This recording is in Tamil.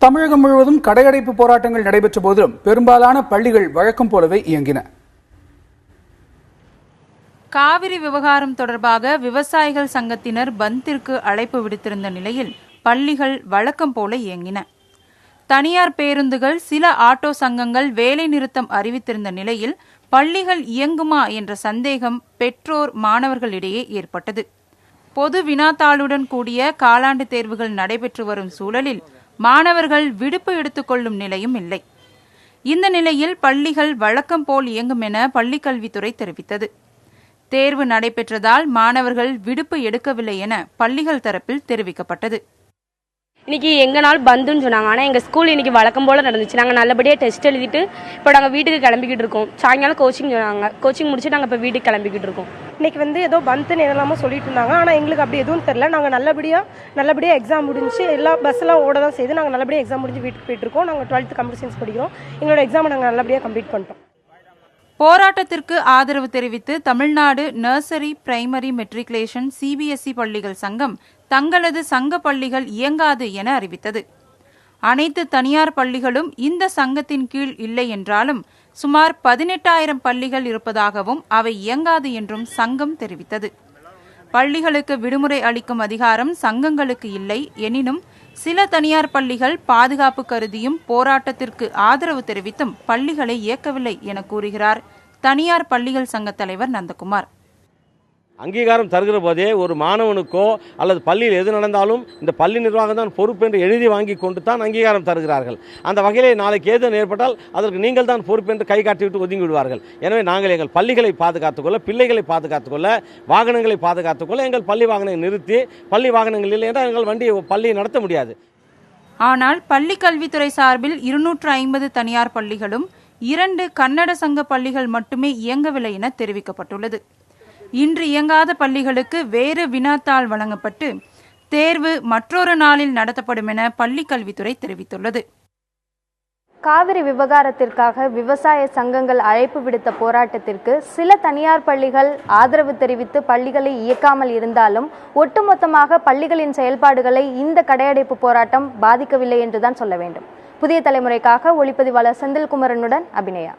தமிழகம் முழுவதும் கடையடைப்பு போராட்டங்கள் நடைபெற்ற போதிலும் பெரும்பாலான பள்ளிகள் வழக்கம் போலவே இயங்கின. காவிரி விவகாரம் தொடர்பாக விவசாயிகள் சங்கத்தினர் பந்திற்கு அழைப்பு விடுத்திருந்த நிலையில் பள்ளிகள் வழக்கம் போல இயங்கின. தனியார் பேருந்துகள், சில ஆட்டோ சங்கங்கள் வேலை நிறுத்தம் அறிவித்திருந்த நிலையில் பள்ளிகள் இயங்குமா என்ற சந்தேகம் பெற்றோர், மாணவர்களிடையே ஏற்பட்டது. பொது வினாத்தாளுடன் கூடிய காலாண்டு தேர்வுகள் நடைபெற்று வரும் சூழலில் மாணவர்கள் விடுப்பு எடுத்துக் கொள்ளும் நிலையும் இல்லை. இந்த நிலையில் பள்ளிகள் வழக்கம் போல் இயங்கும் என பள்ளிக்கல்வித்துறை தெரிவித்தது. தேர்வு நடைபெற்றதால் மாணவர்கள் விடுப்பு எடுக்கவில்லை என பள்ளிகள் தரப்பில் தெரிவிக்கப்பட்டது. இன்னைக்கு எங்கனாலும் பந்துன்னு சொன்னாங்க. ஆனால் எங்கள் ஸ்கூல் இன்னைக்கு வழக்கம் போல் நடந்துச்சு. நாங்கள் நல்லபடியாக டெஸ்ட் எழுதிட்டு இப்போ நாங்கள் வீட்டுக்கு கிளம்பிக்கிட்டு இருக்கோம். சாயங்காலம் கோச்சிங் சொன்னாங்க. கோச்சிங் முடிச்சுட்டு நாங்கள் இப்போ வீட்டுக்கு கிளம்பிக்கிட்டு இருக்கோம். இன்னைக்கு ஏதோ பந்துன்னு என்னெல்லாமோ சொல்லிட்டு இருந்தாங்க. ஆனால் எங்களுக்கு அப்படி எதுவும் தெரியல. நாங்கள் நல்லபடியாக எக்ஸாம் முடிஞ்சு எல்லா பஸ்ஸெல்லாம் ஓட தான் செய்து நாங்கள் நல்லபடியாக எக்ஸாம் முடிஞ்சு வீட்டுக்கு போயிட்டு இருக்கோம். நாங்கள் 12th கம்ப்யூட்டர் சயின்ஸ் படிக்கிறோம். எங்களோட எக்ஸாமை நாங்கள் நல்லபடியாக கம்ப்ளீட் பண்ணிட்டோம். போராட்டத்திற்கு ஆதரவு தெரிவித்து Tamil Nadu nursery, primary, matriculation, CBSE பள்ளிகள் சங்கம் தங்களது சங்க பள்ளிகள் இயங்காது என அறிவித்தது. அனைத்து தனியார் பள்ளிகளும் இந்த சங்கத்தின் கீழ் இல்லை என்றாலும் சுமார் 18,000 பள்ளிகள் இருப்பதாகவும் அவை இயங்காது என்றும் சங்கம் தெரிவித்தது. பள்ளிகளுக்கு விடுமுறை அளிக்கும் அதிகாரம் சங்கங்களுக்கு இல்லை. எனினும் சில தனியார் பள்ளிகள் பாதுகாப்பு கருதியும் போராட்டத்திற்கு ஆதரவு தெரிவித்தும் பள்ளிகளை இயக்கவில்லை என கூறுகிறார் தனியார் பள்ளிகள் சங்க தலைவர் நந்தகுமார். அங்கீகாரம் தருகிற போதே ஒரு மாணவனுக்கோ அல்லது பள்ளியில் எது நடந்தாலும் இந்த பள்ளி நிர்வாகம் தான் பொறுப்பு என்று எழுதி வாங்கி கொண்டு தான் அங்கீகாரம் தருகிறார்கள். அந்த வகையிலே நாளைக்கு ஏதும் ஏற்பட்டால் அதற்கு நீங்கள் தான் பொறுப்பு என்று கை காட்டிவிட்டு ஒதுங்கி விடுவார்கள். எனவே நாங்கள் எங்கள் பள்ளிகளை பாதுகாத்துக்கொள்ள, பிள்ளைகளை பாதுகாத்துக்கொள்ள, வாகனங்களை பாதுகாத்துக்கொள்ள எங்கள் பள்ளி வாகனங்களை நிறுத்தி, பள்ளி வாகனங்கள் இல்லை என்றால் எங்கள் பள்ளியை நடத்த முடியாது. ஆனால் பள்ளி கல்வித்துறை சார்பில் 250 தனியார் பள்ளிகளும் 2 கன்னட சங்க பள்ளிகள் மட்டுமே இயங்கவில்லை என தெரிவிக்கப்பட்டுள்ளது. இன்று இயங்காத பள்ளிகளுக்கு வேறு வினாத்தாள் வழங்கப்பட்டு தேர்வு மற்றொரு நாளில் நடத்தப்படும் என பள்ளிக் கல்வித்துறை தெரிவித்துள்ளது. காவிரி விவகாரத்திற்காக விவசாய சங்கங்கள் அழைப்பு விடுத்த போராட்டத்திற்கு சில தனியார் பள்ளிகள் ஆதரவு தெரிவித்து பள்ளிகளை இயக்காமல் இருந்தாலும் ஒட்டுமொத்தமாக பள்ளிகளின் செயல்பாடுகளை இந்த கடையடைப்பு போராட்டம் பாதிக்கவில்லை என்றுதான் சொல்ல வேண்டும். புதிய தலைமுறைக்காக ஒளிப்பதிவாளர் செந்தில்குமரனுடன் அபிநயா.